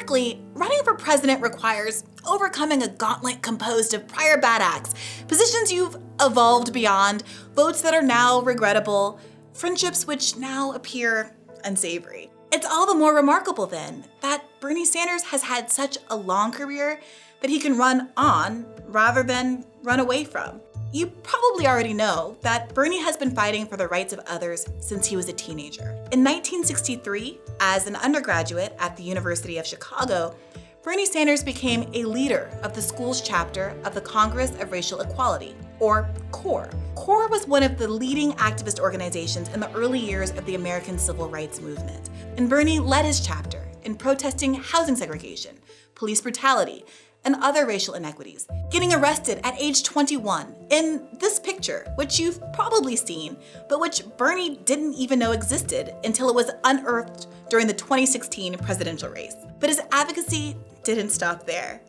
Ironically, running for president requires overcoming a gauntlet composed of prior bad acts, positions you've evolved beyond, votes that are now regrettable, friendships which now appear unsavory. It's all the more remarkable then that Bernie Sanders has had such a long career that he can run on rather than run away from. You probably already know that Bernie has been fighting for the rights of others since he was a teenager. In 1963, as an undergraduate at the University of Chicago, Bernie Sanders became a leader of the school's chapter of the Congress of Racial Equality, or CORE. CORE was one of the leading activist organizations in the early years of the American Civil Rights Movement, and Bernie led his chapter in protesting housing segregation, police brutality, and other racial inequities, getting arrested at age 21 in this picture, which you've probably seen, but which Bernie didn't even know existed until it was unearthed during the 2016 presidential race. But his advocacy didn't stop there.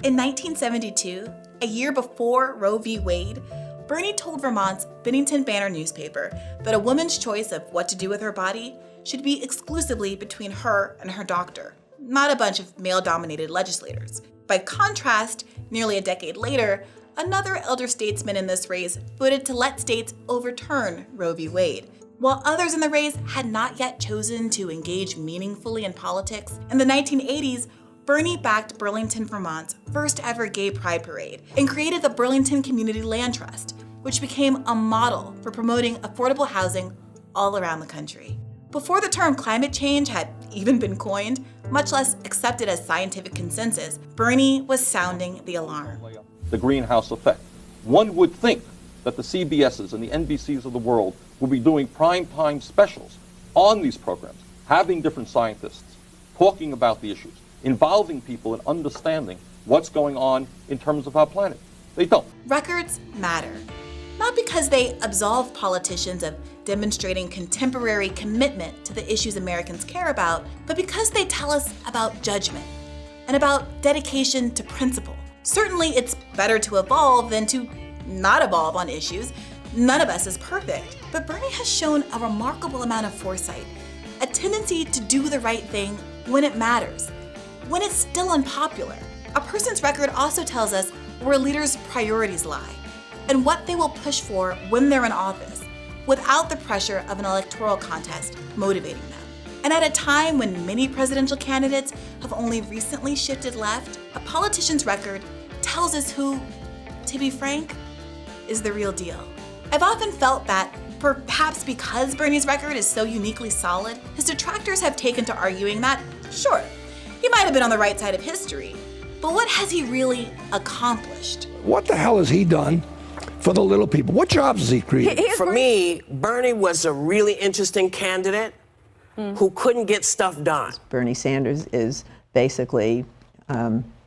In 1972, a year before Roe v. Wade, Bernie told Vermont's Bennington Banner newspaper that a woman's choice of what to do with her body should be exclusively between her and her doctor, not a bunch of male-dominated legislators. By contrast, nearly a decade later, another elder statesman in this race voted to let states overturn Roe v. Wade. While others in the race had not yet chosen to engage meaningfully in politics, in the 1980s, Bernie backed Burlington, Vermont's first ever gay pride parade and created the Burlington Community Land Trust, which became a model for promoting affordable housing all around the country. Before the term climate change had even been coined, much less accepted as scientific consensus, Bernie was sounding the alarm. The greenhouse effect. One would think that the CBSs and the NBCs of the world will be doing prime time specials on these programs, having different scientists, talking about the issues, involving people in understanding what's going on in terms of our planet. They don't. Records matter. Not because they absolve politicians of demonstrating contemporary commitment to the issues Americans care about, but because they tell us about judgment and about dedication to principle. Certainly, it's better to evolve than to not evolve on issues. None of us is perfect, but Bernie has shown a remarkable amount of foresight, a tendency to do the right thing when it matters, when it's still unpopular. A person's record also tells us where leaders' priorities lie and what they will push for when they're in office, without the pressure of an electoral contest motivating them. And at a time when many presidential candidates have only recently shifted left, a politician's record tells us who, to be frank, is the real deal. I've often felt that, perhaps because Bernie's record is so uniquely solid, his detractors have taken to arguing that, sure, he might have been on the right side of history, but what has he really accomplished? What the hell has he done for the little people? What jobs has he created? For me, Bernie was a really interesting candidate who couldn't get stuff done. Bernie Sanders is basically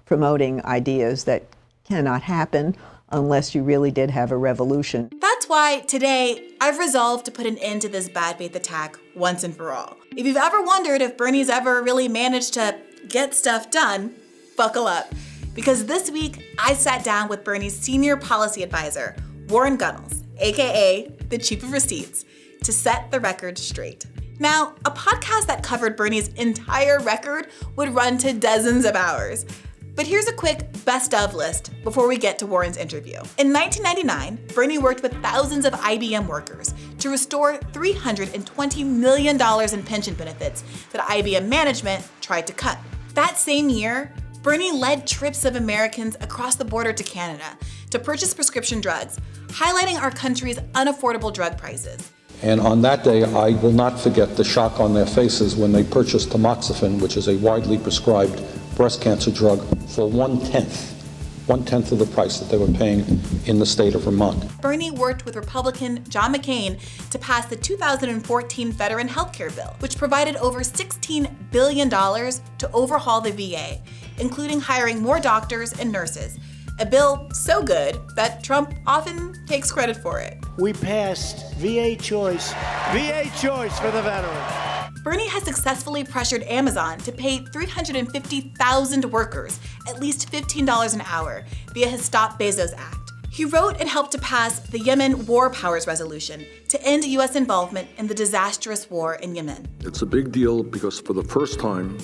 promoting ideas that cannot happen unless you really did have a revolution. That's why today I've resolved to put an end to this bad faith attack once and for all. If you've ever wondered if Bernie's ever really managed to get stuff done, buckle up. Because this week, I sat down with Bernie's senior policy advisor, Warren Gunnels, aka the Chief of Receipts, to set the record straight. Now, a podcast that covered Bernie's entire record would run to dozens of hours. But here's a quick best of list before we get to Warren's interview. In 1999, Bernie worked with thousands of IBM workers to restore $320 million in pension benefits that IBM management tried to cut. That same year, Bernie led trips of Americans across the border to Canada to purchase prescription drugs, highlighting our country's unaffordable drug prices. And on that day, I will not forget the shock on their faces when they purchased tamoxifen, which is a widely prescribed breast cancer drug, for one-tenth of the price that they were paying in the state of Vermont. Bernie worked with Republican John McCain to pass the 2014 Veteran Healthcare Bill, which provided over $16 billion to overhaul the VA, including hiring more doctors and nurses. A bill so good that Trump often takes credit for it. We passed VA choice for the veteran. Bernie has successfully pressured Amazon to pay 350,000 workers at least $15 an hour via his Stop Bezos Act. He wrote and helped to pass the Yemen War Powers Resolution to end U.S. involvement in the disastrous war in Yemen. It's a big deal because for the first time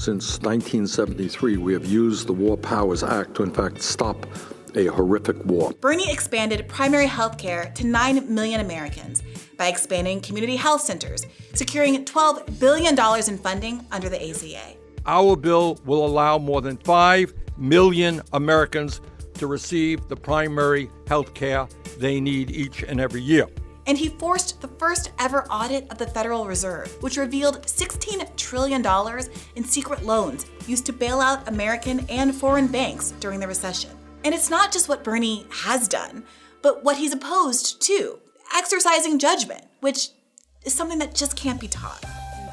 Since 1973, we have used the War Powers Act to, in fact, stop a horrific war. Bernie expanded primary health care to 9 million Americans by expanding community health centers, securing $12 billion in funding under the ACA. Our bill will allow more than 5 million Americans to receive the primary health care they need each and every year. And he forced the first ever audit of the Federal Reserve, which revealed $16 trillion in secret loans used to bail out American and foreign banks during the recession. And it's not just what Bernie has done, but what he's opposed to, exercising judgment, which is something that just can't be taught.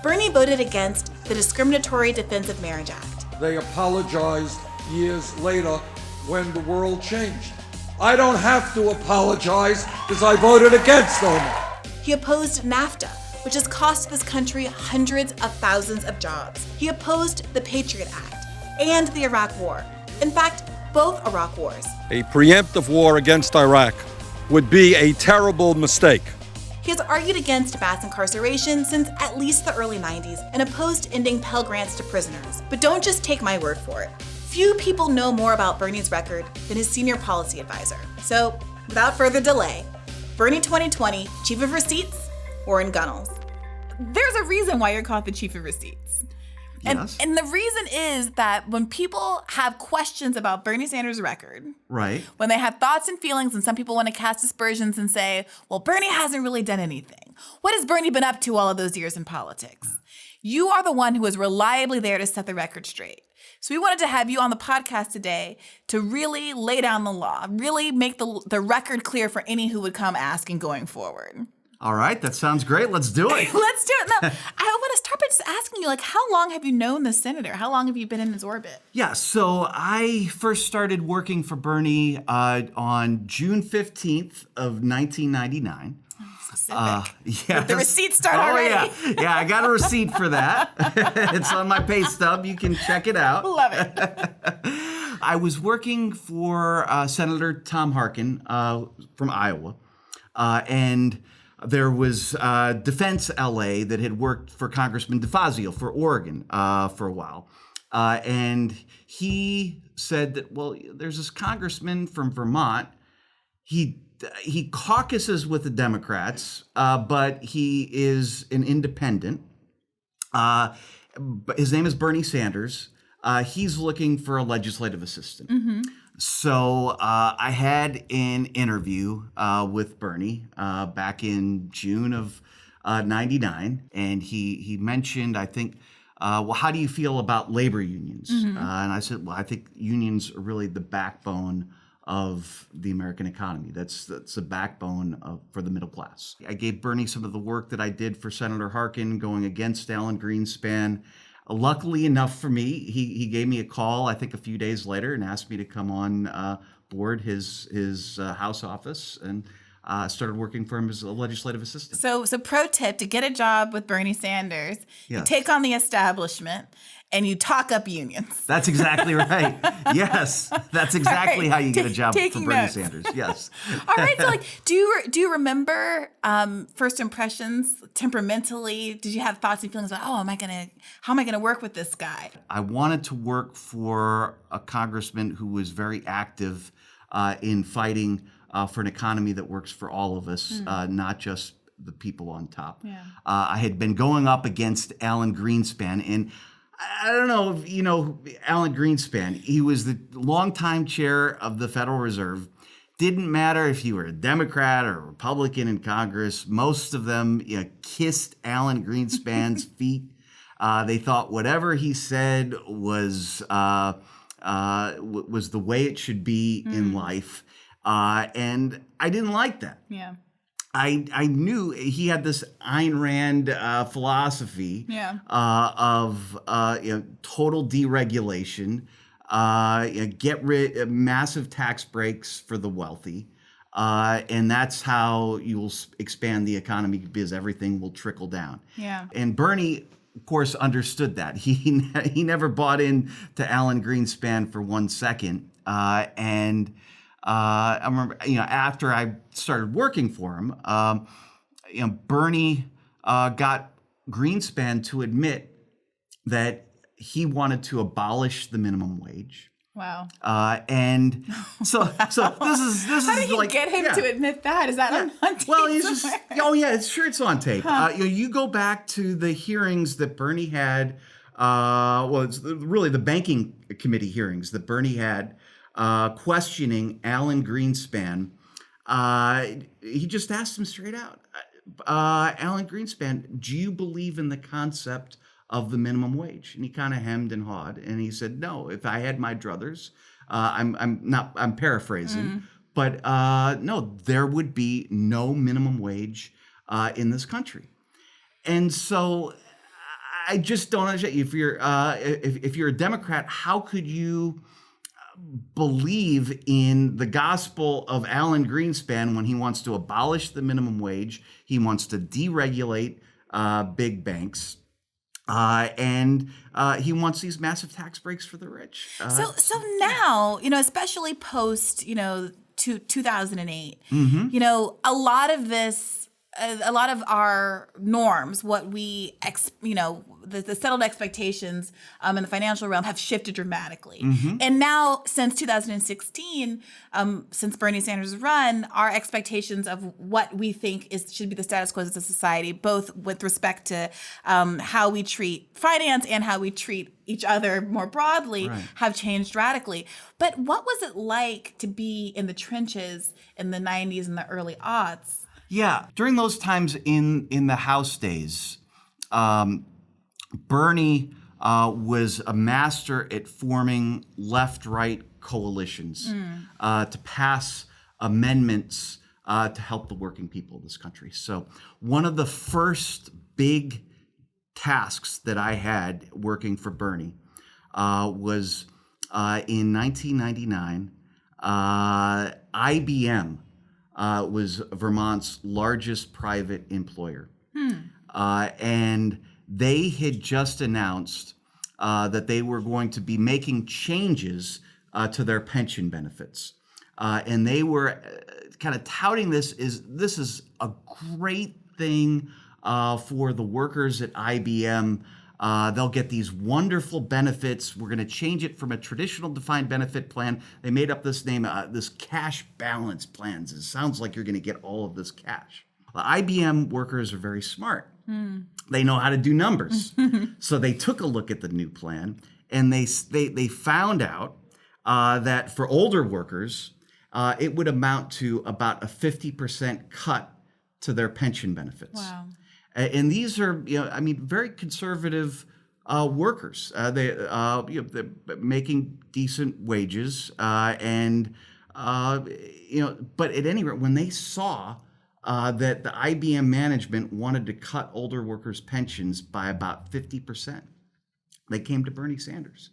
Bernie voted against the Discriminatory Defense of Marriage Act. They apologized years later when the world changed. I don't have to apologize because I voted against them. He opposed NAFTA, which has cost this country hundreds of thousands of jobs. He opposed the Patriot Act and the Iraq War. In fact, both Iraq wars. A preemptive war against Iraq would be a terrible mistake. He has argued against mass incarceration since at least the early 90s and opposed ending Pell Grants to prisoners. But don't just take my word for it. Few people know more about Bernie's record than his senior policy advisor. So, without further delay, Bernie 2020 Chief of Receipts, Warren Gunnels. There's a reason why you're called the Chief of Receipts. Yes. And the reason is that when people have questions about Bernie Sanders' record, Right. when they have thoughts and feelings, and some people want to cast aspersions and say, well, Bernie hasn't really done anything. What has Bernie been up to all of those years in politics? You are the one who is reliably there to set the record straight. So we wanted to have you on the podcast today to really lay down the law, really make the record clear for any who would come asking going forward. All right, that sounds great. Let's do it. Let's do it. Now, I want to start by just asking you, how long have you known the senator? How long have you been in his orbit? Yeah, so I first started working for Bernie on June 15th of 1999. Yes. The receipts start already. Yeah, I got a receipt for that. It's on my pay stub. You can check it out. Love it. I was working for Senator Tom Harkin from Iowa, and there was Defense LA that had worked for Congressman DeFazio for Oregon for a while. And he said that, well, there's this congressman from Vermont. He caucuses with the Democrats, but he is an independent. His name is Bernie Sanders. He's looking for a legislative assistant. Mm-hmm. So I had an interview with Bernie back in June of '99, and he mentioned, I think, well, how do you feel about labor unions? Mm-hmm. And I said, well, I think unions are really the backbone of the American economy. That's the backbone for the middle class. I gave Bernie some of the work that I did for Senator Harkin going against Alan Greenspan. Luckily enough for me, he gave me a call, I think a few days later, and asked me to come on board his House office, and started working for him as a legislative assistant. So pro tip, to get a job with Bernie Sanders, you Yes. take on the establishment and you talk up unions. That's exactly right. Yes, that's exactly how you get a job for Taking Bernie notes. Sanders. Yes. All right, so do you remember first impressions temperamentally? Did you have thoughts and feelings about, how am I gonna work with this guy? I wanted to work for a congressman who was very active in fighting for an economy that works for all of us, not just the people on top. Yeah. I had been going up against Alan Greenspan, and I don't know if you know Alan Greenspan. He was the longtime chair of the Federal Reserve. Didn't matter if you were a Democrat or a Republican in Congress. Most of them kissed Alan Greenspan's feet. They thought whatever he said was the way it should be in life. And I didn't like that. Yeah. I knew he had this Ayn Rand philosophy of total deregulation, get rid massive tax breaks for the wealthy, and that's how you will expand the economy because everything will trickle down. Yeah. And Bernie, of course, understood that. He never bought in to Alan Greenspan for 1 second, and. I remember, after I started working for him, Bernie got Greenspan to admit that he wanted to abolish the minimum wage. Wow. And so this is How did you like, get him to admit that? Is that on tape? Well, he's somewhere? it's sure it's on tape. You go back to the hearings that Bernie had. It's really the banking committee hearings that Bernie had, questioning Alan Greenspan. He just asked him straight out, Alan Greenspan, do you believe in the concept of the minimum wage? And he kind of hemmed and hawed, and he said, no, if I had my druthers, I'm paraphrasing, but no, there would be no minimum wage in this country. And so I just don't understand. If you're a Democrat, how could you believe in the gospel of Alan Greenspan when he wants to abolish the minimum wage, he wants to deregulate big banks, and he wants these massive tax breaks for the rich? So now, especially post, 2008, a lot of this, a lot of our norms, what we, the settled expectations in the financial realm have shifted dramatically. And now, since 2016, since Bernie Sanders' run, our expectations of what we think should be the status quo as a society, both with respect to how we treat finance and how we treat each other more broadly, have changed radically. But what was it like to be in the trenches in the 90s and the early aughts? Yeah, during those times in the House days, Bernie was a master at forming left-right coalitions to pass amendments to help the working people of this country. So one of the first big tasks that I had working for Bernie was in 1999, IBM was Vermont's largest private employer. And they had just announced that they were going to be making changes to their pension benefits. And they were kind of touting this is a great thing for the workers at IBM. They'll get these wonderful benefits. We're going to change it from a traditional defined benefit plan. They made up this name, this cash balance plans. It sounds like you're going to get all of this cash. Well, IBM workers are very smart. They know how to do numbers. So they took a look at the new plan, and they found out that for older workers, it would amount to about a 50% cut to their pension benefits. Wow. And these are, very conservative workers. They're making decent wages, but at any rate, when they saw that the IBM management wanted to cut older workers' pensions by about 50%, they came to Bernie Sanders.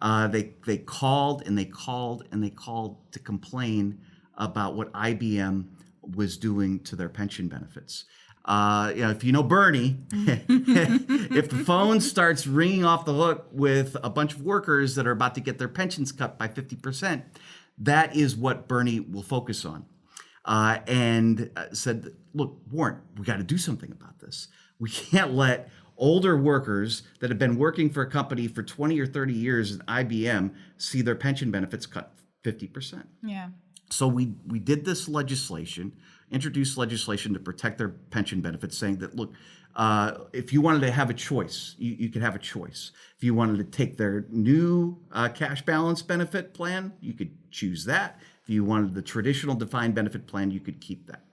They called and they called and they called to complain about what IBM was doing to their pension benefits. If you know Bernie, if the phone starts ringing off the hook with a bunch of workers that are about to get their pensions cut by 50%, that is what Bernie will focus on. And said, look, Warren, we got to do something about this. We can't let older workers that have been working for a company for 20 or 30 years at IBM see their pension benefits cut 50%. Yeah. So we did this legislation, introduced legislation to protect their pension benefits, saying that, look, if you wanted to have a choice, you could have a choice. If you wanted to take their new cash balance benefit plan, you could choose that. If you wanted the traditional defined benefit plan, you could keep that.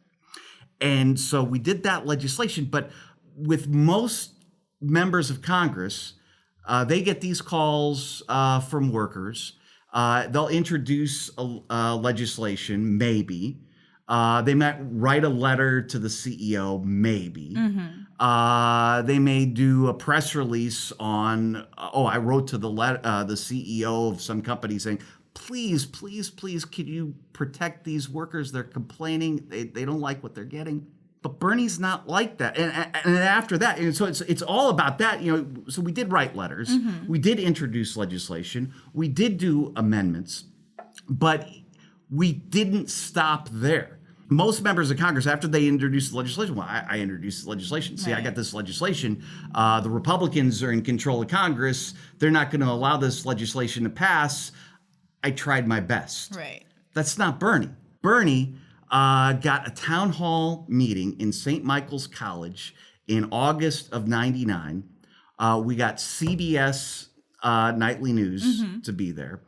And so we did that legislation, but with most members of Congress, they get these calls from workers. They'll introduce a legislation, maybe. They might write a letter to the CEO, maybe. They may do a press release on, I wrote to the CEO of some company saying, please, please, please, can you protect these workers? They're complaining. They don't like what they're getting. But Bernie's not like that. And after that, and so it's all about that. So we did write letters. We did introduce legislation. We did do amendments. But we didn't stop there. most members of Congress, after they introduced the legislation, well, I introduced the legislation. See, I got this legislation. The Republicans are in control of Congress. They're not going to allow this legislation to pass. I tried my best. Right. That's not Bernie. Bernie got a town hall meeting in St. Michael's College in August of '99. We got CBS Nightly News to be there.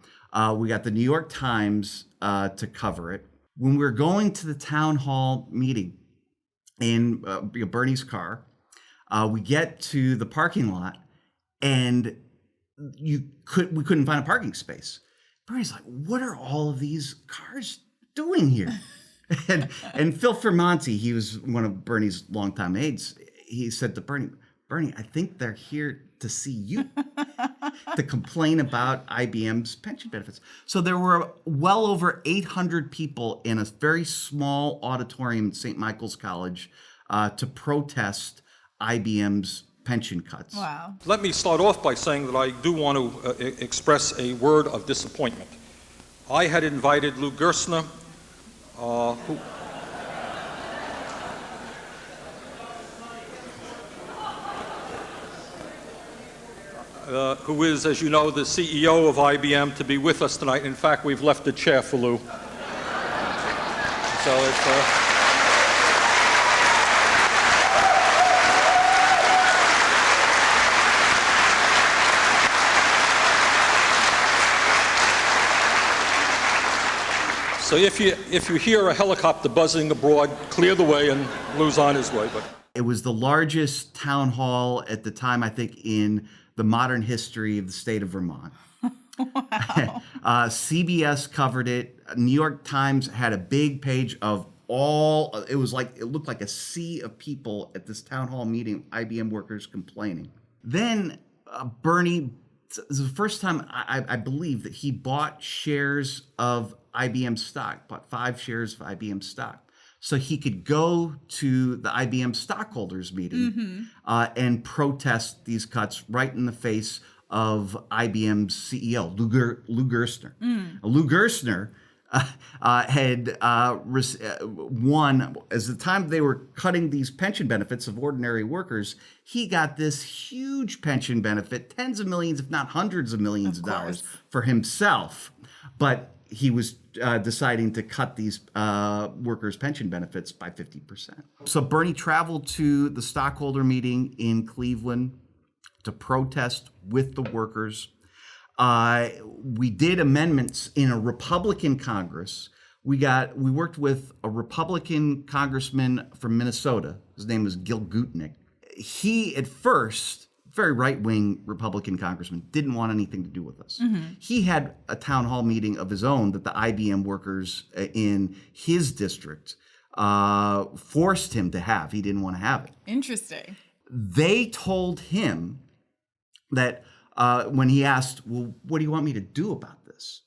We got the New York Times to cover it. When we were going to the town hall meeting in Bernie's car, we get to the parking lot, and we couldn't find a parking space. Bernie's like, "What are all of these cars doing here?" and Phil Fermonti, he was one of Bernie's longtime aides. He said to Bernie, "I think they're here to see you, to complain about IBM's pension benefits." So there were well over 800 people in a very small auditorium at St. Michael's College to protest IBM's pension cuts. Wow. Let me start off by saying that I do want to express a word of disappointment. I had invited Lou Gerstner, who is, as you know, the CEO of IBM, to be with us tonight. In fact, we've left a chair for Lou. So it's... So if you hear a helicopter buzzing abroad, clear the way, and Lou's on his way. But it was the largest town hall at the time, I think, in the modern history of the state of Vermont. Wow. CBS covered it. New York Times had a big page of all. It looked like a sea of people at this town hall meeting, IBM workers complaining. Then Bernie, this is the first time I believe that he bought shares of IBM stock, bought 5 shares of IBM stock, so he could go to the IBM stockholders meeting and protest these cuts right in the face of IBM's CEO, Lou Gerstner. Lou Gerstner had won, as the time they were cutting these pension benefits of ordinary workers, he got this huge pension benefit, tens of millions, if not hundreds of millions of dollars for himself. But he was deciding to cut these workers' pension benefits by 50%. So Bernie traveled to the stockholder meeting in Cleveland to protest with the workers. We did amendments in a Republican Congress. We worked with a Republican congressman from Minnesota. His name was Gil Gutnick. He, at first, very right-wing Republican congressman, didn't want anything to do with us. He had a town hall meeting of his own that the IBM workers in his district forced him to have. He didn't want to have it. Interesting. They told him that when he asked, "Well, what do you want me to do about this?"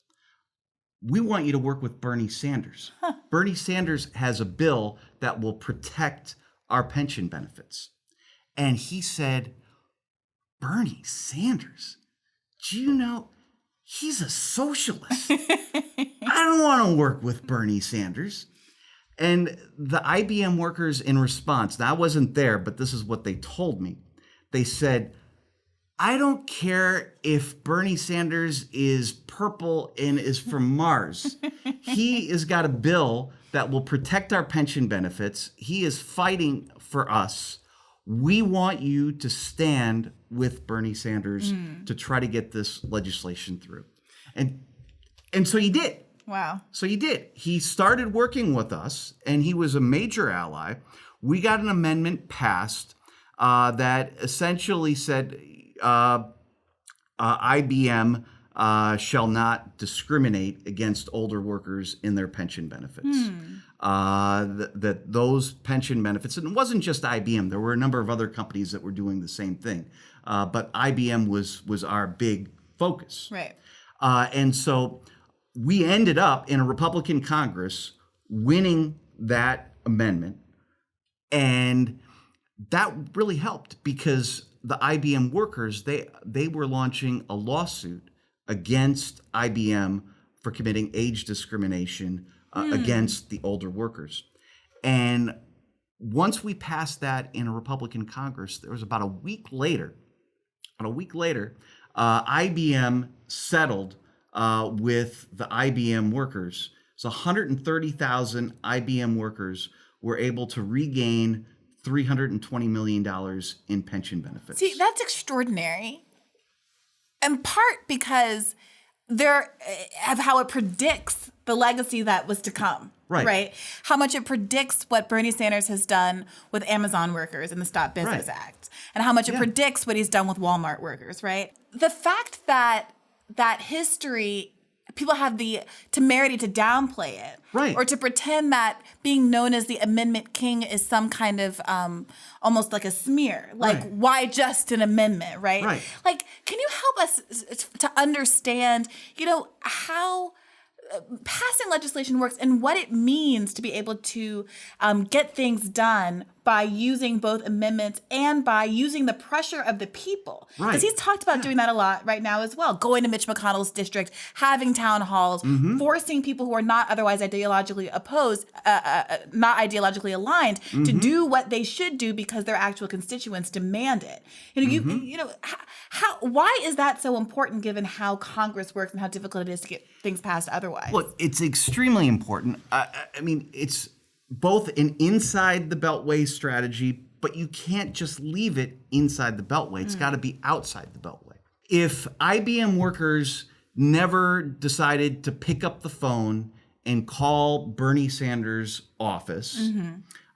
"We want you to work with Bernie Sanders. Bernie Sanders has a bill that will protect our pension benefits." And he said, "Bernie Sanders, do you know, he's a socialist. I don't want to work with Bernie Sanders." And the IBM workers, in response, now I wasn't there, but this is what they told me. They said, "I don't care if Bernie Sanders is purple and is from Mars. He has got a bill that will protect our pension benefits. He is fighting for us. We want you to stand with Bernie Sanders to try to get this legislation through." And so he did. Wow. So he did. He started working with us, and he was a major ally. We got an amendment passed that essentially said IBM shall not discriminate against older workers in their pension benefits. That those pension benefits, and it wasn't just IBM, there were a number of other companies that were doing the same thing, but IBM was our big focus. Right. And so we ended up in a Republican Congress winning that amendment, and that really helped because the IBM workers, they were launching a lawsuit against IBM for committing age discrimination against the older workers. And once we passed that in a Republican Congress, there was about a week later, IBM settled with the IBM workers. So 130,000 IBM workers were able to regain $320 million in pension benefits. See, that's extraordinary. In part because of how it predicts the legacy that was to come. Right. How much it predicts what Bernie Sanders has done with Amazon workers in the Stop Business Act, and how much it predicts what he's done with Walmart workers, right? The fact that history, people have the temerity to downplay it, or to pretend that being known as the Amendment King is some kind of almost like a smear. Like, why just an amendment, right? Like, can you help us to understand, how passing legislation works and what it means to be able to get things done by using both amendments and by using the pressure of the people. Because he's talked about doing that a lot right now as well. Going to Mitch McConnell's district, having town halls, forcing people who are not otherwise ideologically opposed, not ideologically aligned, to do what they should do because their actual constituents demand it. Why is that so important given how Congress works and how difficult it is to get things passed otherwise? Look, it's extremely important. It's both an inside the Beltway strategy, but you can't just leave it inside the Beltway. It's got to be outside the Beltway. If IBM workers never decided to pick up the phone and call Bernie Sanders' office,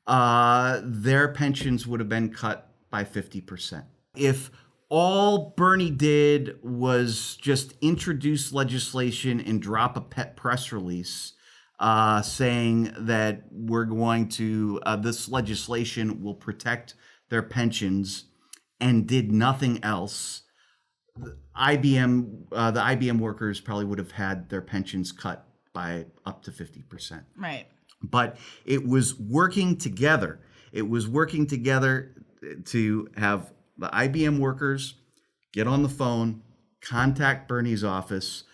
their pensions would have been cut by 50%. If all Bernie did was just introduce legislation and drop a pet press release saying that we're going to, this legislation will protect their pensions, and did nothing else, the IBM workers probably would have had their pensions cut by up to 50%. Right. But it was working together. It was working together to have the IBM workers get on the phone, contact Bernie's office,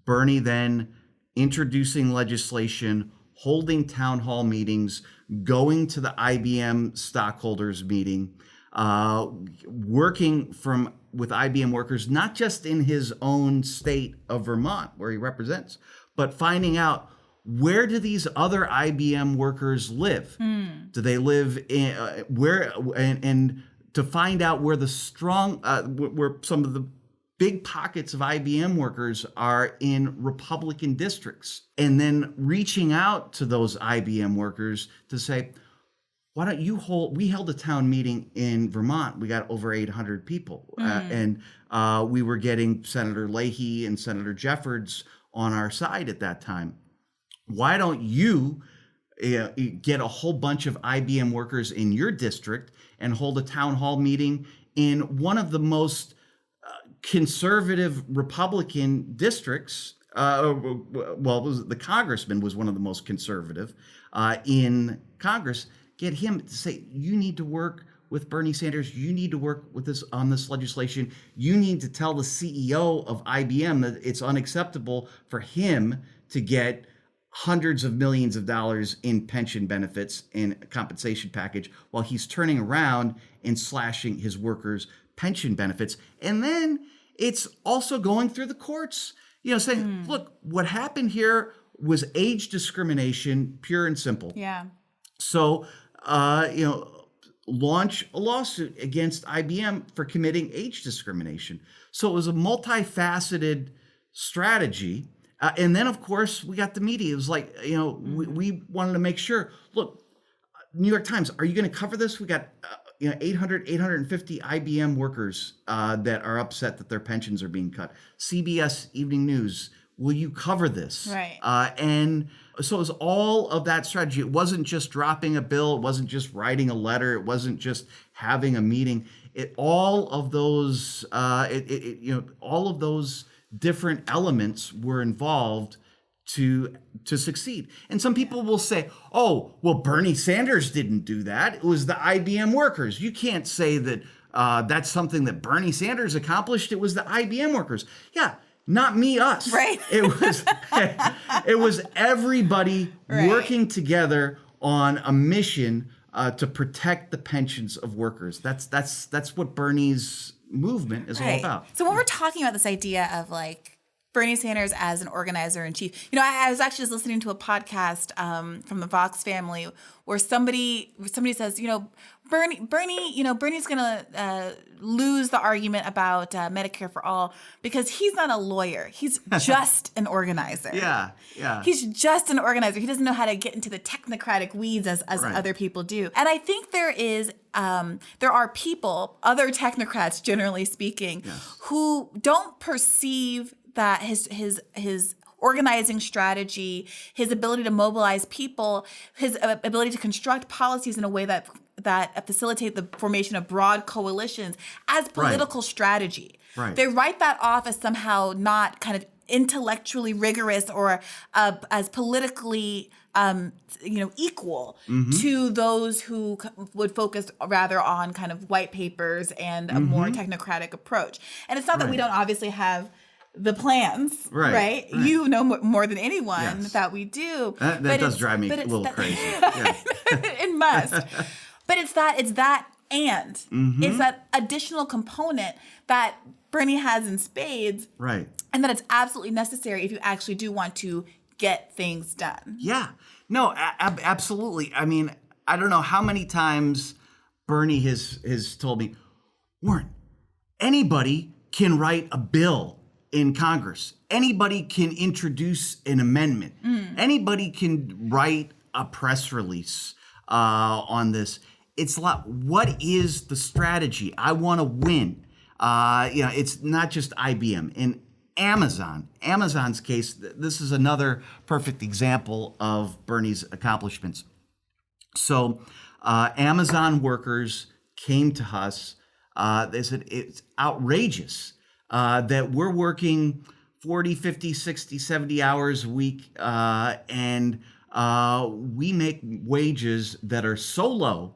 Bernie then introducing legislation, holding town hall meetings, going to the IBM stockholders meeting, working with IBM workers, not just in his own state of Vermont where he represents, but finding out, where do these other IBM workers live? Do they live in where, and to find out where the strong, where some of the big pockets of IBM workers are in Republican districts, and then reaching out to those IBM workers to say, why don't you we held a town meeting in Vermont. We got over 800 people. And we were getting Senator Leahy and Senator Jeffords on our side at that time. Why don't you get a whole bunch of IBM workers in your district and hold a town hall meeting in one of the most conservative Republican districts? The congressman was one of the most conservative in Congress. Get him to say, you need to work with Bernie Sanders. You need to work with this on this legislation. You need to tell the CEO of IBM that it's unacceptable for him to get hundreds of millions of dollars in pension benefits in a compensation package while he's turning around and slashing his workers' pension benefits. And then it's also going through the courts, saying, look, what happened here was age discrimination, pure and simple. Yeah. So, launch a lawsuit against IBM for committing age discrimination. So it was a multifaceted strategy. And then, of course, we got the media. It was like, we wanted to make sure, look, New York Times, are you going to cover this? We got 850 IBM workers that are upset that their pensions are being cut. CBS Evening News, will you cover this? Right. And so it was all of that strategy. It wasn't just dropping a bill. It wasn't just writing a letter. It wasn't just having a meeting. All of those different elements were involved to succeed. And some people will say, oh, well, Bernie Sanders didn't do that. It was the IBM workers. You can't say that that's something that Bernie Sanders accomplished. It was the IBM workers. Yeah, not me, us. Right. It was everybody working together on a mission to protect the pensions of workers. That's what Bernie's movement is all about. So when we're talking about this idea of like Bernie Sanders as an organizer in chief, I was actually just listening to a podcast from the Vox family where somebody says, Bernie's gonna lose the argument about Medicare for all because he's not a lawyer. He's just an organizer. Yeah. He's just an organizer. He doesn't know how to get into the technocratic weeds as right. other people do. And I think there are people, other technocrats generally speaking, who don't perceive that his organizing strategy, his ability to mobilize people, his ability to construct policies in a way that facilitate the formation of broad coalitions as political strategy. Right. They write that off as somehow not kind of intellectually rigorous or as politically equal to those who would focus rather on kind of white papers and a more technocratic approach. And it's not that we don't obviously have the plans, right? You know more than anyone that we do. That does drive me a little crazy. Yeah. It must. But it's that additional component that Bernie has in spades. Right. And that it's absolutely necessary if you actually do want to get things done. Yeah. No, absolutely. I mean, I don't know how many times Bernie has told me, Warren, anybody can write a bill in Congress. Anybody can introduce an amendment. Anybody can write a press release on this. It's a lot. What is the strategy? I want to win. It's not just IBM. In Amazon's case, this is another perfect example of Bernie's accomplishments. So Amazon workers came to us. They said, it's outrageous that we're working 40, 50, 60, 70 hours a week, and we make wages that are so low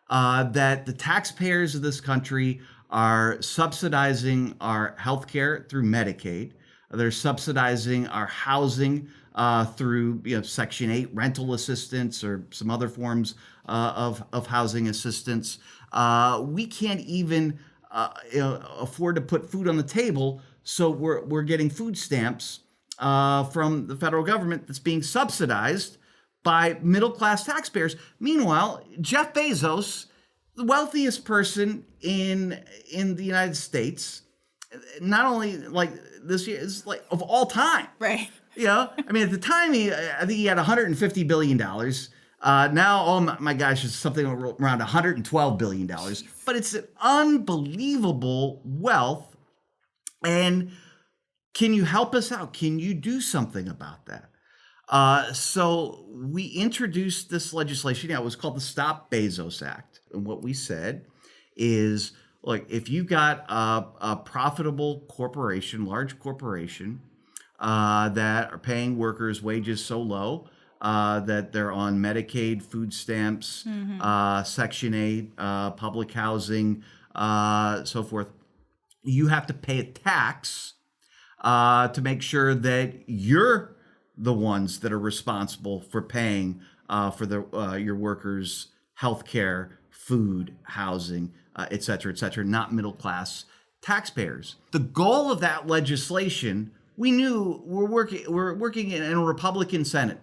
that the taxpayers of this country are subsidizing our health care through Medicaid. They're subsidizing our housing through Section 8 rental assistance or some other forms of housing assistance. We can't even afford to put food on the table, so we're getting food stamps from the federal government that's being subsidized by middle-class taxpayers. Meanwhile, Jeff Bezos, the wealthiest person in the United States, not only like this year, is like of all time. Right. I mean, at the time, I think he had $150 billion. Now, oh my gosh, it's something around $112 billion. But it's an unbelievable wealth. And can you help us out? Can you do something about that? So we introduced this legislation. It was called the Stop Bezos Act. And what we said is, look, if you got a profitable corporation, large corporation, that are paying workers wages so low that they're on Medicaid, food stamps, Section 8, public housing, so forth, you have to pay a tax to make sure that you're the ones that are responsible for paying for your workers' health care, food, housing, et cetera, not middle-class taxpayers. The goal of that legislation, we knew we're working in a Republican Senate.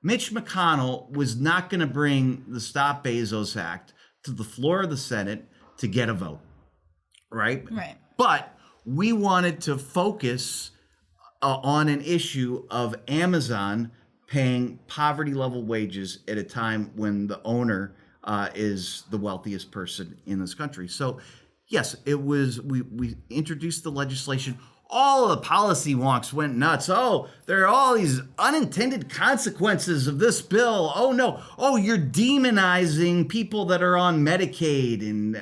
Mitch McConnell was not going to bring the Stop Bezos Act to the floor of the Senate to get a vote, right? Right. But we wanted to focus on an issue of Amazon paying poverty-level wages at a time when the owner is the wealthiest person in this country. So, yes, it was. We introduced the legislation. All of the policy wonks went nuts. Oh, there are all these unintended consequences of this bill. Oh, no. Oh, you're demonizing people that are on Medicaid and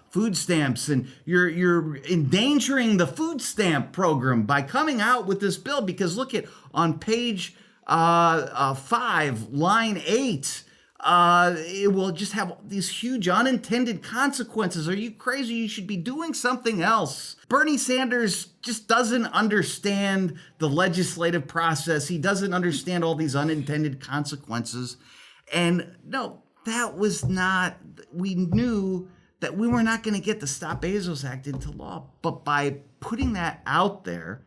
food stamps, and you're endangering the food stamp program by coming out with this bill. Because look at on page 5, line 8. It will just have these huge unintended consequences. Are you crazy? You should be doing something else. Bernie Sanders just doesn't understand the legislative process. He doesn't understand all these unintended consequences. And no, that was not, we knew that we were not going to get the Stop Bezos Act into law. But by putting that out there,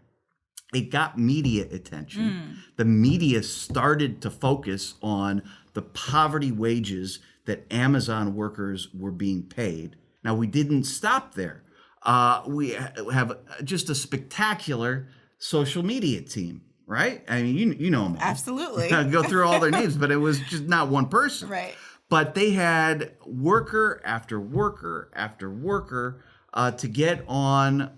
it got media attention. The media started to focus on the poverty wages that Amazon workers were being paid. Now, we didn't stop there. We have just a spectacular social media team, right? I mean, you know them all. Absolutely. Go through all their names, but it was just not one person. Right. But they had worker after worker after worker to get on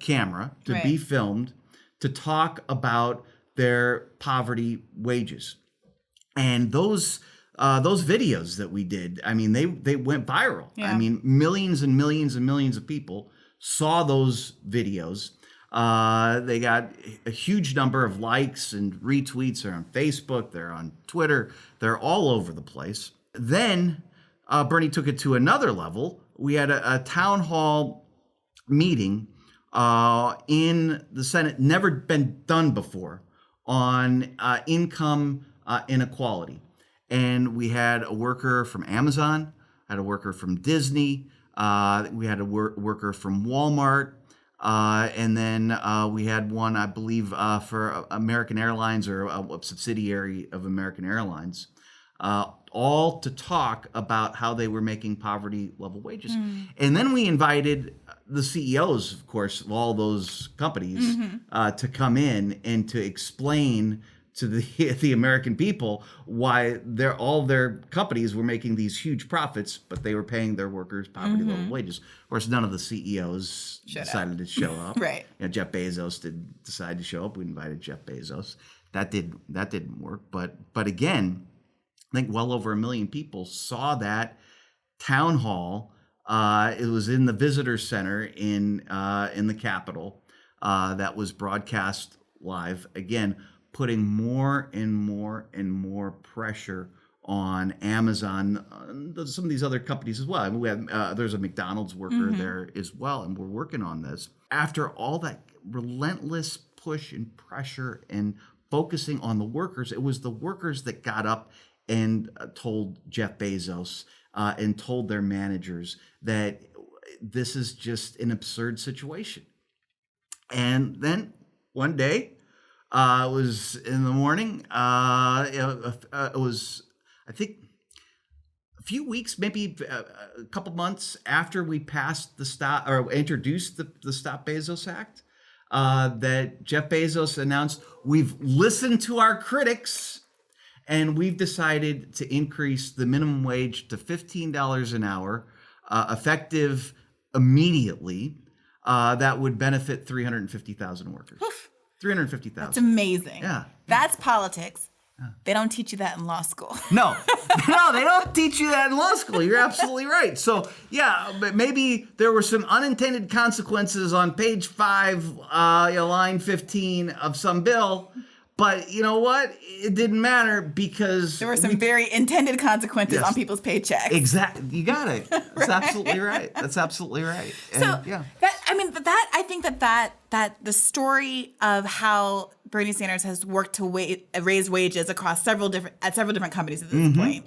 camera, to be filmed, to talk about their poverty wages. And those videos that we did, I mean, they went viral. Yeah. I mean, millions and millions and millions of people saw those videos. They got a huge number of likes and retweets. They're on Facebook, they're on Twitter, they're all over the place. Then Bernie took it to another level. We had a town hall meeting in the Senate, never been done before, on income inequality. And we had a worker from Amazon, had a worker from Disney, we had a worker from Walmart, and then we had one, I believe, for American Airlines, or a subsidiary of American Airlines, all to talk about how they were making poverty level wages. And then we invited the CEOs, of course, of all those companies to come in and to explain to the American people why all their companies were making these huge profits, but they were paying their workers poverty level wages. Of course, none of the CEOs decided to show up. Right. You know, Jeff Bezos did decide to show up. We invited Jeff Bezos. That didn't work. But again, I think well over 1 million people saw that town hall. It was in the visitor center in the Capitol that was broadcast live. Again, putting more and more and more pressure on Amazon, some of these other companies as well. I mean, we have, there's a McDonald's worker there as well, and we're working on this. After all that relentless push and pressure and focusing on the workers, it was the workers that got up and told Jeff Bezos and told their managers that this is just an absurd situation. And then one day, it was in the morning, it was, I think, a few weeks, maybe a couple months after we passed introduced the Stop Bezos Act, that Jeff Bezos announced, we've listened to our critics, and we've decided to increase the minimum wage to $15 an hour, effective immediately. That would benefit 350,000 workers. Oof. 350,000. That's amazing. Yeah. That's politics. They don't teach you that in law school. No, they don't teach you that in law school. You're absolutely right. So, yeah, but maybe there were some unintended consequences on page 5, line 15 of some bill. But you know what? It didn't matter because There were some very intended consequences on people's paychecks. Exactly. You got it. That's absolutely right. That's absolutely right. And, So I think that the story of how Bernie Sanders has worked to raise wages across several different companies at this point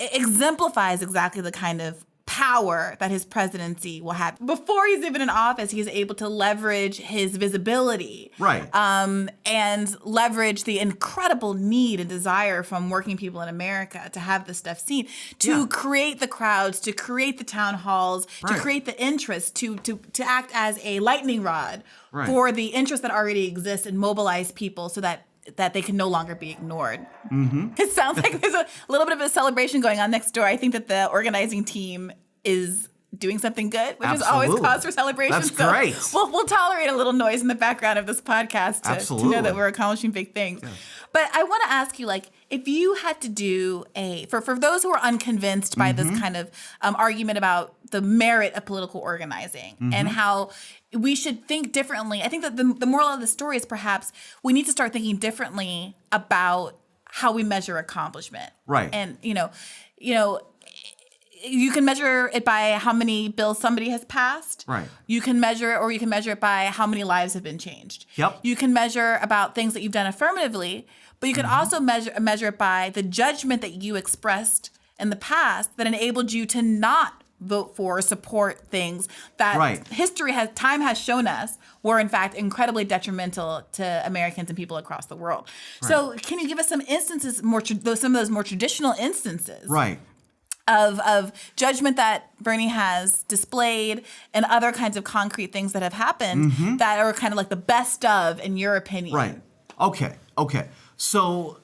exemplifies exactly the kind of power that his presidency will have. Before he's even in office, he's able to leverage his visibility. Right. And leverage the incredible need and desire from working people in America to have this stuff seen, to create the crowds, to create the town halls, to create the interest, to act as a lightning rod for the interest that already exists and mobilize people so that they can no longer be ignored. It sounds like there's a little bit of a celebration going on next door. I think that the organizing team is doing something good, which is always cause for celebration. That's great. We'll tolerate a little noise in the background of this podcast to know that we're accomplishing big things. Yeah. But I want to ask you, like, if you had to do for those who are unconvinced by this kind of argument about the merit of political organizing and how we should think differently. I think that the moral of the story is perhaps we need to start thinking differently about how we measure accomplishment. Right. And, You can measure it by how many bills somebody has passed. Right. You can measure it by how many lives have been changed. Yep. You can measure about things that you've done affirmatively, but you can also measure it by the judgment that you expressed in the past that enabled you to not vote for or support things that time has shown us were in fact incredibly detrimental to Americans and people across the world. Right. So can you give us some instances, some of those more traditional instances? Right. Of judgment that Bernie has displayed and other kinds of concrete things that have happened that are kind of like the best of, in your opinion. Right. Okay. So,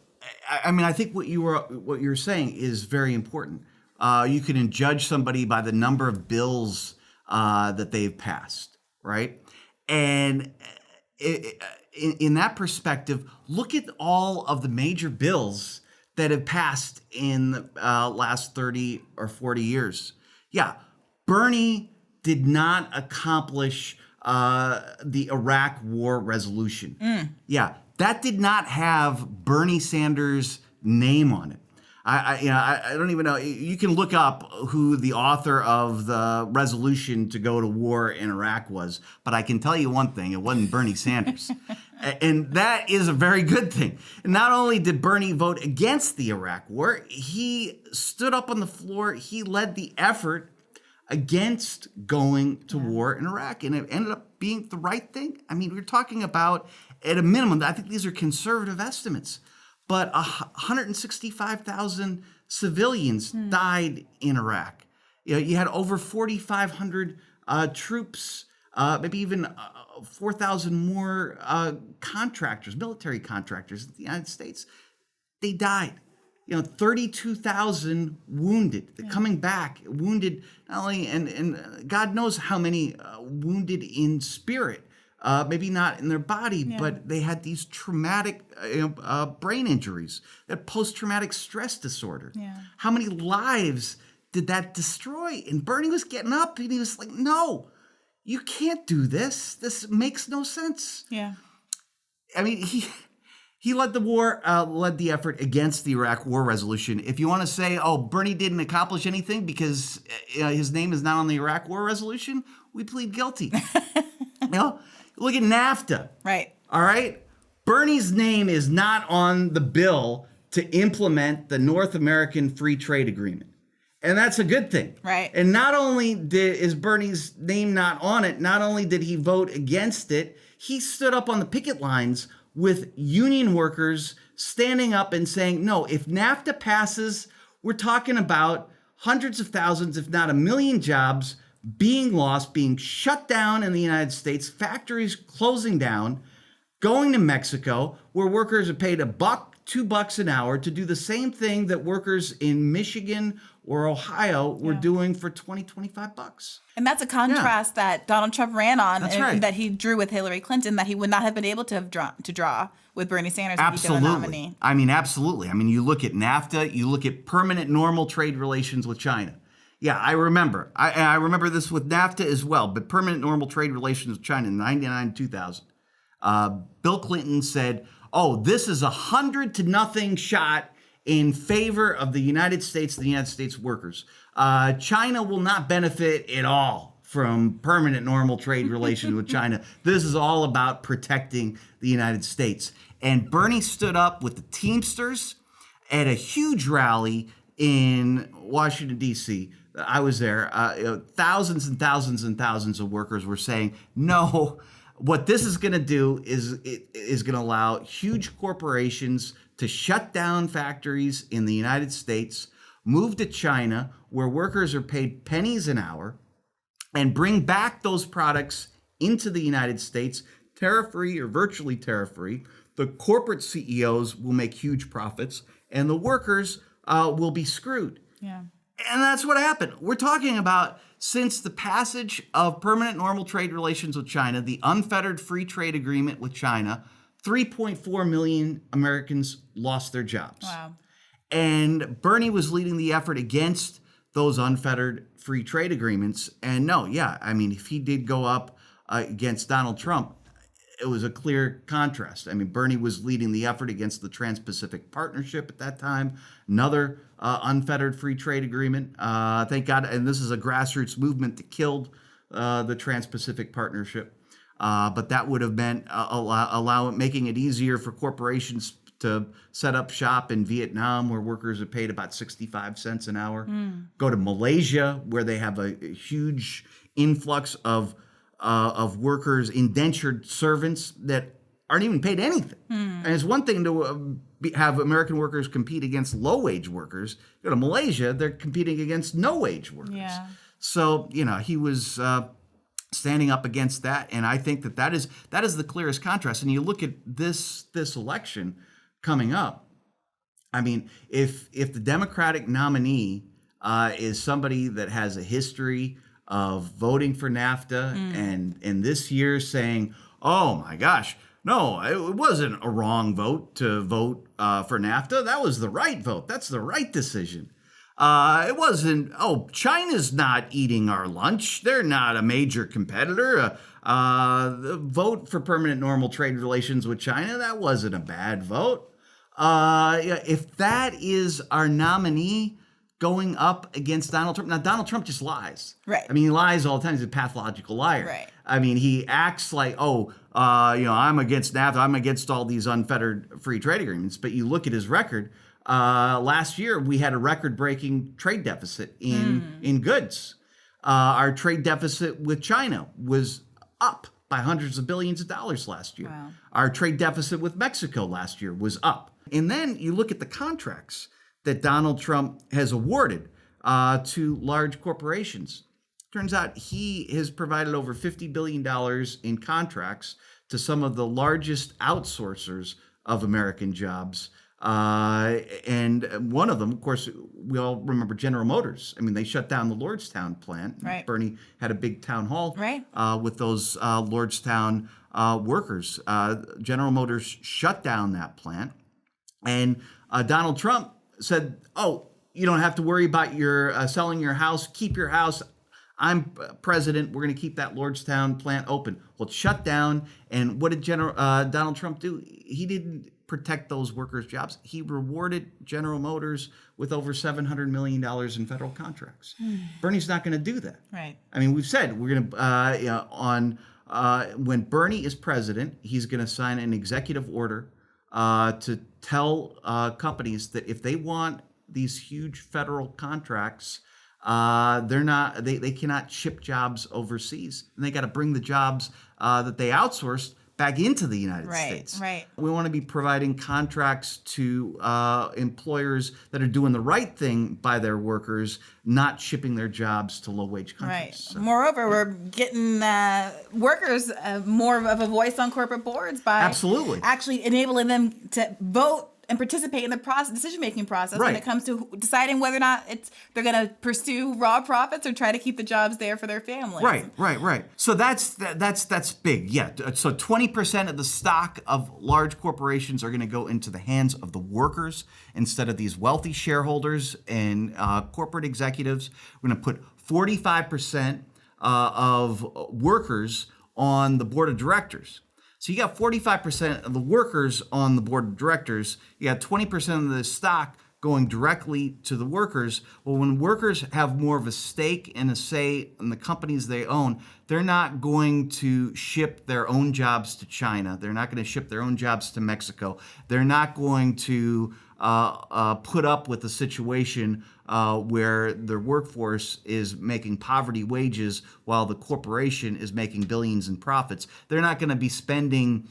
I mean, I think what you're saying is very important. You can judge somebody by the number of bills that they've passed, right? And in that perspective, look at all of the major bills that have passed in the last 30 or 40 years. Yeah, Bernie did not accomplish the Iraq War resolution. Yeah, that did not have Bernie Sanders' name on it. I don't even know. You can look up who the author of the resolution to go to war in Iraq was, but I can tell you one thing: it wasn't Bernie Sanders, and that is a very good thing. And not only did Bernie vote against the Iraq War, he stood up on the floor. He led the effort against going to war in Iraq, and it ended up being the right thing. I mean, we're talking about, at a minimum, I think these are conservative estimates, but 165,000 civilians died in Iraq. You had over 4,500 troops, maybe even 4,000 more contractors, military contractors in the United States. They died. 32,000 wounded. Coming back, wounded not only, and God knows how many wounded in spirit. Maybe not in their body, but they had these traumatic brain injuries, that post-traumatic stress disorder. How many lives did that destroy? And Bernie was getting up and he was like, no, you can't do this. This makes no sense. Yeah. I mean, he led the war, led the effort against the Iraq War resolution. If you want to say, oh, Bernie didn't accomplish anything because his name is not on the Iraq War resolution, we plead guilty. Look at NAFTA. Right. All right? Bernie's name is not on the bill to implement the North American Free Trade Agreement. And that's a good thing. Right. And not only is Bernie's name not on it, not only did he vote against it, he stood up on the picket lines with union workers standing up and saying, no, if NAFTA passes, we're talking about hundreds of thousands, if not 1 million jobs being lost, being shut down in the United States, factories closing down, going to Mexico, where workers are paid $1, $2 an hour to do the same thing that workers in Michigan or Ohio were doing for $20-25. And that's a contrast that Donald Trump ran on, right. that he drew with Hillary Clinton, that he would not have been able to have draw with Bernie Sanders if he became a nominee. I mean, absolutely. I mean, you look at NAFTA, you look at permanent normal trade relations with China. Yeah, I remember. I remember this with NAFTA as well, but permanent normal trade relations with China in 1999-2000. Bill Clinton said, oh, this is 100-0 shot in favor of the United States and the United States workers. China will not benefit at all from permanent normal trade relations with China. This is all about protecting the United States. And Bernie stood up with the Teamsters at a huge rally in Washington, D.C. I was there. Thousands and thousands and thousands of workers were saying, no, what this is going to do is going to allow huge corporations to shut down factories in the United States, move to China, where workers are paid pennies an hour, and bring back those products into the United States, tariff-free or virtually tariff-free. The corporate CEOs will make huge profits, and the workers will be screwed. Yeah. And that's what happened. We're talking about, since the passage of permanent normal trade relations with China, the unfettered free trade agreement with China, 3.4 million Americans lost their jobs. Wow. And Bernie was leading the effort against those unfettered free trade agreements. And no, yeah, I mean, if he did go up against Donald Trump, it was a clear contrast. I mean, Bernie was leading the effort against the Trans-Pacific Partnership at that time, another unfettered free trade agreement. Thank God, and this is a grassroots movement that killed the Trans-Pacific Partnership. But that would have meant making it easier for corporations to set up shop in Vietnam, where workers are paid about 65 cents an hour. Go to Malaysia, where they have a huge influx of workers, indentured servants that aren't even paid anything. And it's one thing to have American workers compete against low-wage workers. Go to Malaysia, they're competing against no-wage workers. Yeah. So, he was standing up against that, and I think that is the clearest contrast. And you look at this election coming up. I mean, if the Democratic nominee is somebody that has a history of voting for NAFTA and this year saying, oh my gosh, no, it wasn't a wrong vote to vote for NAFTA. That was the right vote. That's the right decision. It wasn't, China's not eating our lunch. They're not a major competitor. The vote for permanent normal trade relations with China, that wasn't a bad vote. If that is our nominee going up against Donald Trump, now Donald Trump just lies. Right. I mean, he lies all the time. He's a pathological liar. Right. I mean, he acts like, I'm against NAFTA. I'm against all these unfettered free trade agreements. But you look at his record. Last year, we had a record-breaking trade deficit in goods. Our trade deficit with China was up by hundreds of billions of dollars last year. Wow. Our trade deficit with Mexico last year was up. And then you look at the contracts that Donald Trump has awarded to large corporations. Turns out he has provided over $50 billion in contracts to some of the largest outsourcers of American jobs. And one of them, of course, we all remember General Motors. I mean, they shut down the Lordstown plant. Right. Bernie had a big town hall Right. with those Lordstown workers. General Motors shut down that plant. And Donald Trump said, you don't have to worry about your selling your house. Keep your house. I'm president. We're going to keep that Lordstown plant open. Well, it's shut down. And what did Donald Trump do? He didn't protect those workers' jobs. He rewarded General Motors with over $700 million in federal contracts. Bernie's not going to do that. Right. I mean, we've said we're going to, when Bernie is president, he's going to sign an executive order to tell companies that if they want these huge federal contracts, they cannot ship jobs overseas, and they got to bring the jobs that they outsourced back into the United States. Right. We want to be providing contracts to employers that are doing the right thing by their workers, not shipping their jobs to low-wage countries. Right. So. Moreover, we're getting workers more of a voice on corporate boards by Absolutely. actually enabling them to vote and participate in the decision-making process when Right. it comes to deciding whether or not they're going to pursue raw profits or try to keep the jobs there for their families. Right. So that's big. Yeah. So 20% of the stock of large corporations are going to go into the hands of the workers instead of these wealthy shareholders and corporate executives. We're going to put 45% of workers on the board of directors. So you got 45% of the workers on the board of directors. You got 20% of the stock going directly to the workers. Well, when workers have more of a stake and a say in the companies they own, they're not going to ship their own jobs to China. They're not going to ship their own jobs to Mexico. They're not going to put up with a situation where their workforce is making poverty wages while the corporation is making billions in profits. They're not going to be spending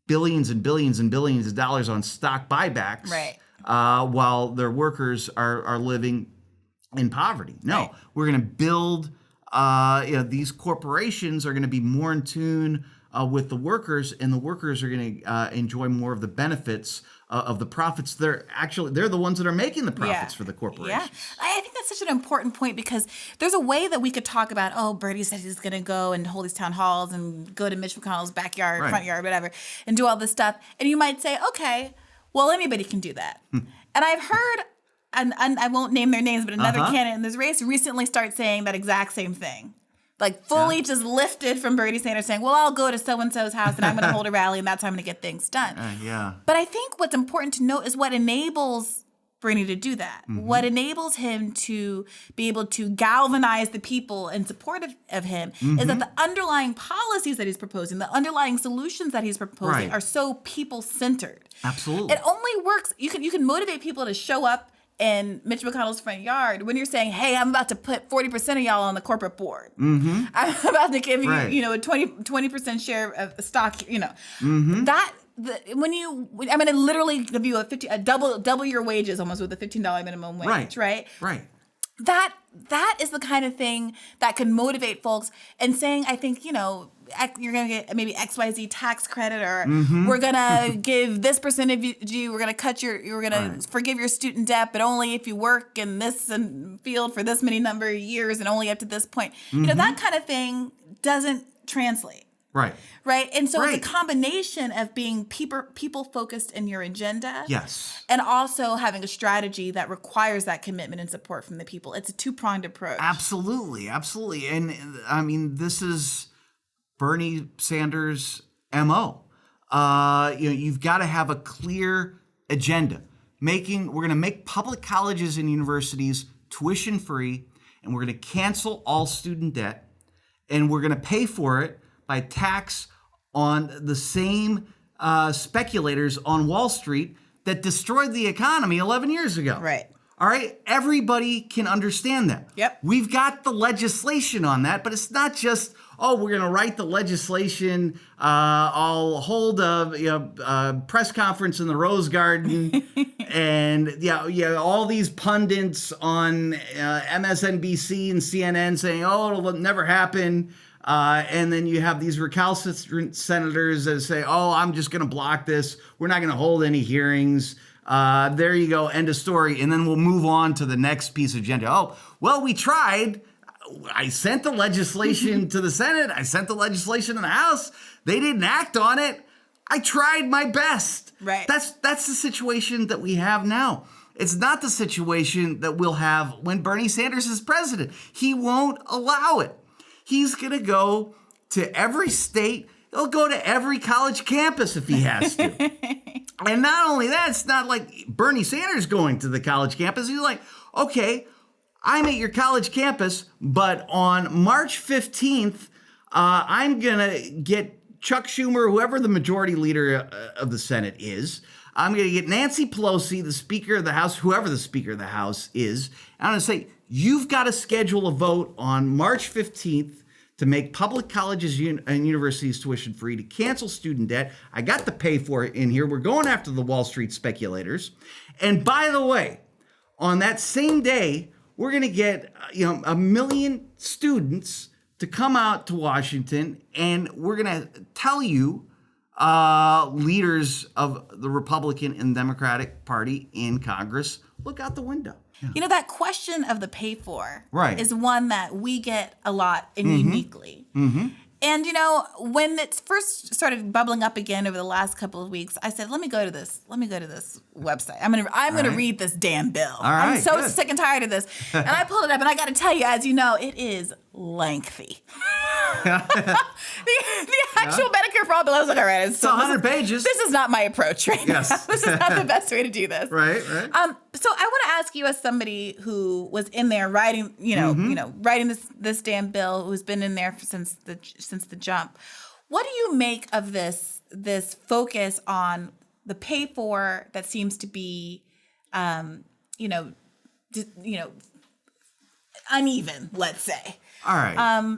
billions and billions and billions of dollars on stock buybacks Right. While their workers are living in poverty. No, Right. we're going to build, these corporations are going to be more in tune with the workers, and the workers are going to enjoy more of the benefits of the profits. They're the ones that are making the profits for the corporations. Yeah, I think that's such an important point because there's a way that we could talk about, Bernie said he's going to go and hold these town halls and go to Mitch McConnell's backyard, Right. front yard, whatever, and do all this stuff. And you might say, okay, well, anybody can do that. And I've heard, and I won't name their names, but another candidate in this race recently started saying that exact same thing. Like fully just lifted from Bernie Sanders saying, well, I'll go to so-and-so's house and I'm going to hold a rally and that's how I'm going to get things done. But I think what's important to note is what enables Bernie to do that. What enables him to be able to galvanize the people in support of him is that the underlying policies that he's proposing, the underlying solutions that he's proposing are so people-centered. Absolutely. It only works, you can motivate people to show up in Mitch McConnell's front yard when you're saying, hey, I'm about to put 40% of y'all on the corporate board. I'm about to give you, a 20% share of stock, I'm going to literally give you a double your wages almost with a $15 minimum wage, right? That is the kind of thing that can motivate folks, and saying, I think, you're going to get maybe XYZ tax credit, or we're going to give this percentage of you, we're going to forgive your student debt, but only if you work in this field for this many number of years and only up to this point. That kind of thing doesn't translate. Right. And so it's a combination of being people focused in your agenda. Yes. And also having a strategy that requires that commitment and support from the people. It's a two-pronged approach. Absolutely. And I mean, this is Bernie Sanders' MO. You've got to have a clear agenda. We're going to make public colleges and universities tuition free, and we're going to cancel all student debt, and we're going to pay for it by tax on the same speculators on Wall Street that destroyed the economy 11 years ago. Right. All right? Everybody can understand that. Yep. We've got the legislation on that, but it's not just, we're going to write the legislation. I'll hold a press conference in the Rose Garden. And all these pundits on MSNBC and CNN saying, it'll never happen. And then you have these recalcitrant senators that say, I'm just going to block this. We're not going to hold any hearings. There you go. End of story. And then we'll move on to the next piece of agenda. We tried. I sent the legislation to the Senate. I sent the legislation to the House. They didn't act on it. I tried my best. Right. That's the situation that we have now. It's not the situation that we'll have when Bernie Sanders is president. He won't allow it. He's going to go to every state. He'll go to every college campus if he has to. And not only that, it's not like Bernie Sanders going to the college campus. He's like, okay, I'm at your college campus, but on March 15th, I'm going to get Chuck Schumer, whoever the majority leader of the Senate is. I'm going to get Nancy Pelosi, the Speaker of the House, whoever the Speaker of the House is. I'm going to say, you've got to schedule a vote on March 15th to make public colleges and universities tuition free, to cancel student debt. I got the pay for it in here. We're going after the Wall Street speculators. And by the way, on that same day, we're going to get 1 million students to come out to Washington, and we're going to tell you, leaders of the Republican and Democratic Party in Congress, look out the window. Yeah. That question of the pay for is one that we get a lot and uniquely. And, when it first started bubbling up again over the last couple of weeks, I said, let me go to this website. I'm gonna read this damn bill. I'm so sick and tired of this. And I pulled it up, and I got to tell you, as you know, it is lengthy. the actual Medicare for All bill, I was like, all right, it's 100 pages. This is not my approach right now. This is not the best way to do this. Right. So I want to ask you, as somebody who was in there writing, writing this damn bill, who's been in there since the jump, what do you make of this focus on the pay for that seems to be, uneven, let's say? All right.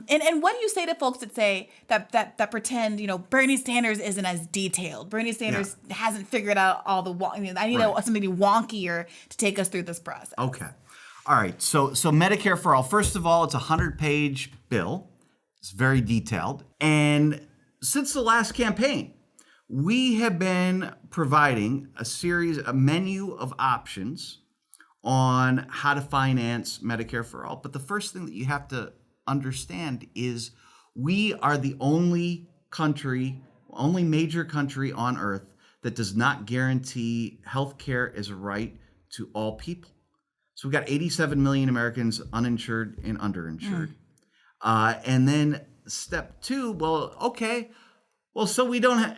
And what do you say to folks that say that pretend, Bernie Sanders isn't as detailed. Bernie Sanders hasn't figured out all the, I need somebody wonkier to take us through this process. Okay. All right. So Medicare for All, first of all, it's a 100-page bill. It's very detailed. And since the last campaign, we have been providing a menu of options on how to finance Medicare for All. But the first thing that you have to understand is we are the only major country on earth that does not guarantee health care as a right to all people. So we've got 87 million Americans uninsured and underinsured. And then step two, well, okay, well, so we don't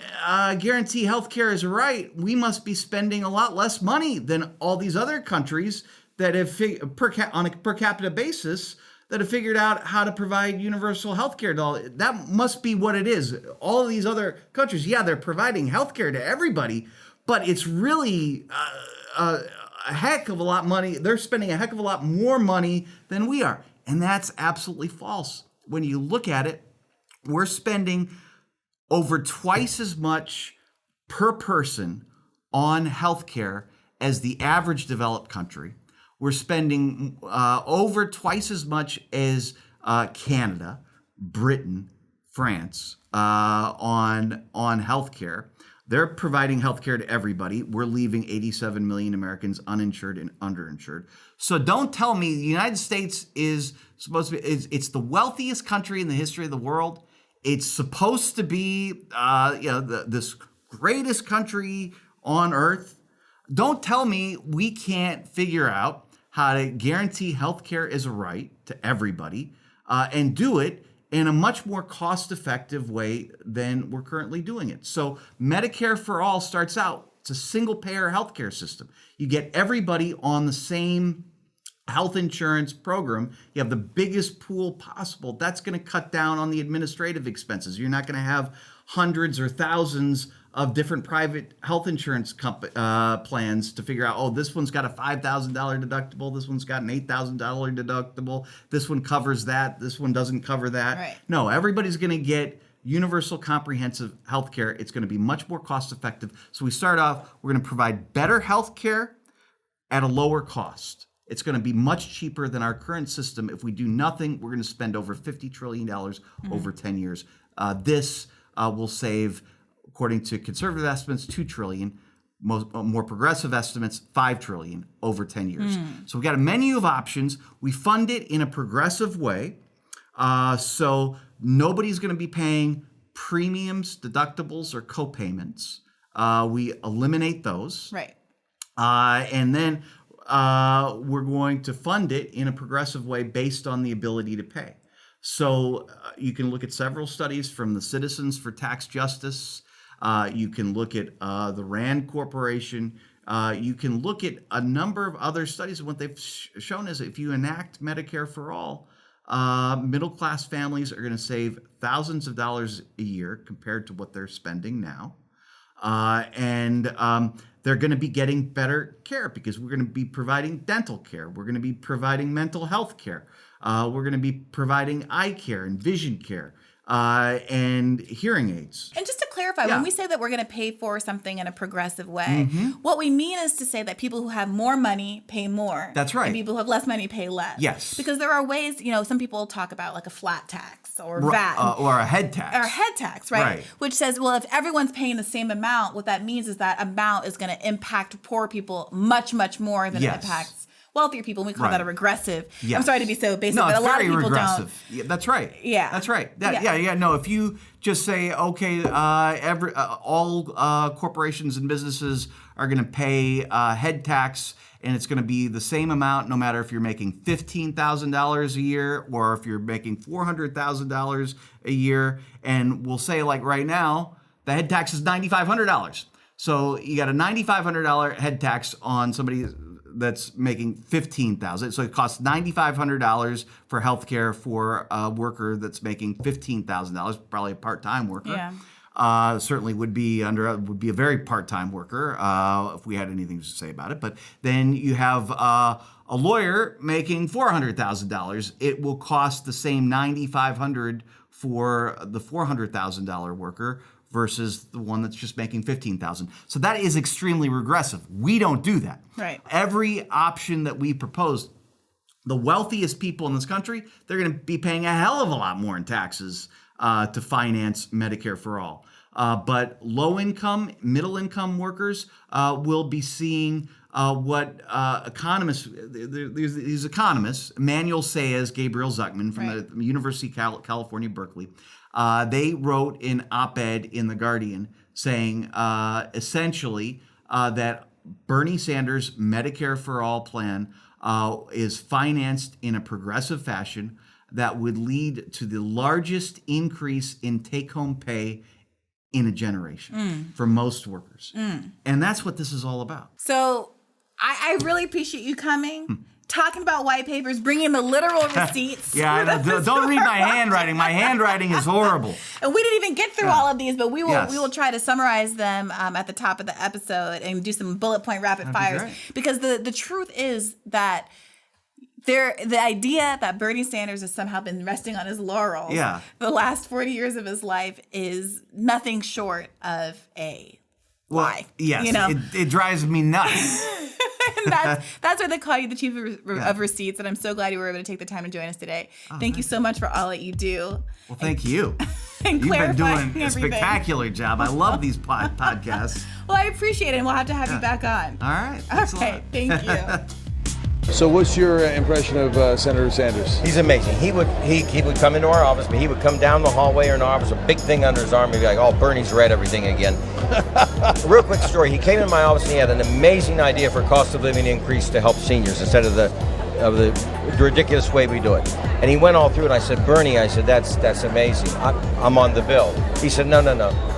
guarantee healthcare is right. We must be spending a lot less money than all these other countries that have, on a per capita basis, that have figured out how to provide universal healthcare to all. That must be what it is. All of these other countries, yeah, they're providing healthcare to everybody, but it's really a heck of a lot of money. They're spending a heck of a lot more money than we are. And that's absolutely false. When you look at it, we're spending over twice as much per person on healthcare as the average developed country. We're spending over twice as much as Canada, Britain, France on healthcare. They're providing healthcare to everybody. We're leaving 87 million Americans uninsured and underinsured. So don't tell me the United States is supposed to be, it's the wealthiest country in the history of the world. It's supposed to be this greatest country on earth. Don't tell me we can't figure out how to guarantee healthcare as a right to everybody and do it in a much more cost-effective way than we're currently doing it. So Medicare for All starts out, it's a single-payer healthcare system. You get everybody on the same health insurance program. You have the biggest pool possible. That's going to cut down on the administrative expenses. You're not going to have hundreds or thousands of different private health insurance plans to figure out, oh, this one's got a $5,000 deductible, this one's got an $8,000 deductible, this one covers that, this one doesn't cover that. Right. No, everybody's going to get universal comprehensive health care. It's going to be much more cost effective. So we start off, we're going to provide better health care at a lower cost. It's going to be much cheaper than our current system. If we do nothing, we're going to spend over $50 trillion over 10 years. This will save, according to conservative estimates, $2 trillion. More progressive estimates, $5 trillion over 10 years. So we've got a menu of options. We fund it in a progressive way. So nobody's going to be paying premiums, deductibles, or co-payments. We eliminate those. Right. And then we're going to fund it in a progressive way based on the ability to pay. So you can look at several studies from the Citizens for Tax Justice. You can look at the RAND Corporation. You can look at a number of other studies. And what they've shown is if you enact Medicare for All, middle-class families are going to save thousands of dollars a year compared to what they're spending now. And they're going to be getting better care because we're going to be providing dental care. We're going to be providing mental health care. We're going to be providing eye care and vision care and hearing aids. And just to clarify, when we say that we're going to pay for something in a progressive way, what we mean is to say that people who have more money pay more. That's right. And people who have less money pay less. Yes. Because there are ways, some people talk about like a flat tax or VAT. Or a head tax. Or a head tax, right? Which says, well, if everyone's paying the same amount, what that means is that amount is going to impact poor people much, much more than it impacts wealthier people. We call that a regressive. Yes. I'm sorry to be so basic, no, but a it's lot very of people regressive. don't. Yeah, that's right. Yeah. That's right. No, if you just say, okay, all corporations and businesses are going to pay head tax, and it's going to be the same amount no matter if you're making $15,000 a year or if you're making $400,000 a year. And we'll say, like right now, the head tax is $9,500. So you got a $9,500 head tax on somebody that's making $15,000. So it costs $9,500 for healthcare for a worker that's making $15,000, probably a part-time worker. Yeah. Certainly would be a very part-time worker if we had anything to say about it. But then you have a lawyer making $400,000. It will cost the same $9,500 for the $400,000 worker versus the one that's just making $15,000. So that is extremely regressive. We don't do that. Right. Every option that we proposed, the wealthiest people in this country, they're going to be paying a hell of a lot more in taxes to finance Medicare for All. But low-income, middle-income workers will be seeing what economists, these economists, Manuel Saez, Gabriel Zuckman from the University of California, Berkeley, they wrote an op-ed in The Guardian saying essentially that Bernie Sanders' Medicare for All plan is financed in a progressive fashion, that would lead to the largest increase in take-home pay in a generation for most workers. And that's what this is all about. So I really appreciate you coming, talking about white papers, bringing the literal receipts. Yeah, I know. Don't read my handwriting. My handwriting is horrible. And we didn't even get through all of these, but we will Yes. we will try to summarize them at the top of the episode and do some bullet point rapid fires. great. Because the truth is that the idea that Bernie Sanders has somehow been resting on his laurels the last 40 years of his life is nothing short of a lie. Yes, You know? it drives me nuts. And that's why they call you the chief of receipts, and I'm so glad you were able to take the time to join us today. Thank you so much for all that you do. Well, thank you. And You've been clarifying doing a everything. spectacular job. I love these podcasts. Well, I appreciate it, and we'll have to have you back on. All right. Thanks a Okay, lot. thank you. So what's your impression of Senator Sanders? He's amazing. He would come into our office, but he would come down the hallway or in our office, a big thing under his arm, and be like, "Oh, Bernie's read everything again." Real quick story. He came in my office and he had an amazing idea for cost of living increase to help seniors instead of the ridiculous way we do it. And he went all through it. I said, "Bernie," I said, that's amazing. I'm on the bill. He said, no.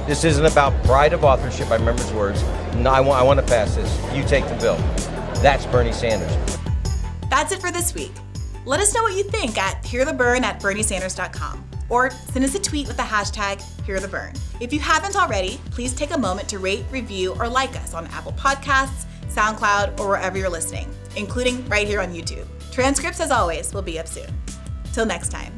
This isn't about pride of authorship. I remember his words. No, I want to pass this. You take the bill. That's Bernie Sanders. That's it for this week. Let us know what you think at hearthebern@berniesanders.com or send us a tweet with the hashtag hearthebern. If you haven't already, please take a moment to rate, review, or like us on Apple Podcasts, SoundCloud, or wherever you're listening, including right here on YouTube. Transcripts, as always, will be up soon. Till next time,